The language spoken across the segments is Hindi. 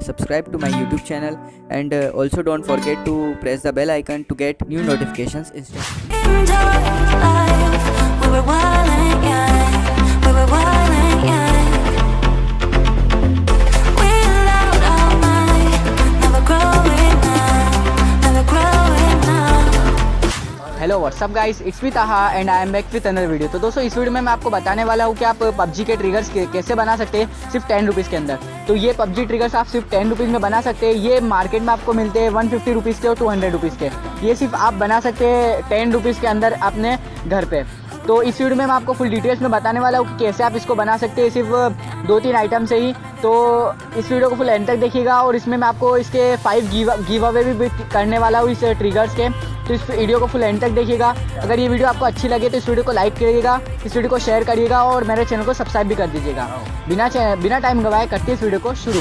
subscribe to my YouTube channel, and also don't forget to press the bell icon to get new notifications instantly. Hello WhatsApp guys, it's me Taha and I am back with another video. तो दोस्तों इस वीडियो में मैं आपको बताने वाला हूँ कि आप PUBG के ट्रिगर्स कैसे बना सकते हैं सिर्फ 10 रुपीज़ के अंदर। तो ये PUBG ट्रिगर्स आप सिर्फ 10 रुपीज़ में बना सकते हैं। ये मार्केट में आपको मिलते हैं 150 रुपीज़ के और 200 रुपीज़ के। ये सिर्फ आप बना सकते हैं 10 रुपीज़ के अंदर अपने घर पे। तो इस वीडियो में मैं आपको फुल डिटेल्स में बताने वाला हूँ कि कैसे आप इसको बना सकते हैं सिर्फ 2-3 आइटम से ही। तो इस वीडियो को फुल एंड तक देखिएगा और इसमें मैं आपको इसके 5 गिव अवे भी करने वाला हूँ इस ट्रिगर्स के। तो इस वीडियो को फुल एंड तक देखिएगा। अगर ये वीडियो आपको अच्छी लगे तो इस वीडियो को लाइक करिएगा, इस वीडियो को शेयर करिएगा और मेरे चैनल को सब्सक्राइब भी कर दीजिएगा। बिना टाइम गवाए करते हैं इस वीडियो को शुरू।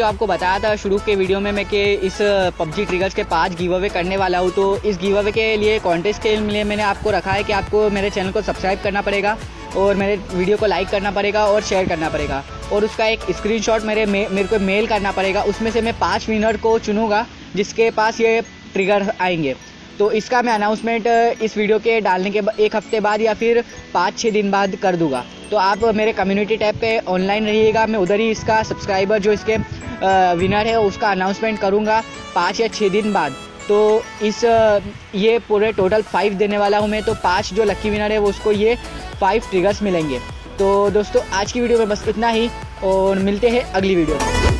आपको बताया था शुरू के वीडियो में मैं कि इस PUBg ट्रिगर्स के 5 गिव अवे करने वाला हूँ। तो इस गिव अवे के लिए कॉन्टेस्ट के लिए मैंने आपको रखा है कि आपको मेरे चैनल को सब्सक्राइब करना पड़ेगा और मेरे वीडियो को लाइक करना पड़ेगा और शेयर करना पड़ेगा और उसका एक स्क्रीनशॉट मेरे को मेल करना पड़ेगा। उसमें से मैं 5 विनर को चुनूँगा जिसके पास ये ट्रिगर आएंगे। तो इसका मैं अनाउंसमेंट इस वीडियो के डालने के 1 हफ्ते बाद या फिर 5-6 दिन बाद कर दूंगा। तो आप मेरे कम्युनिटी टैब पे ऑनलाइन रहिएगा, मैं उधर ही इसका सब्सक्राइबर जो इसके विनर है उसका अनाउंसमेंट करूंगा 5 या 6 दिन बाद। तो ये पूरे टोटल 5 देने वाला हूं मैं। तो 5 जो लकी विनर है वो उसको ये 5 ट्रिगर्स मिलेंगे। तो दोस्तों आज की वीडियो में बस इतना ही और मिलते हैं अगली वीडियो में।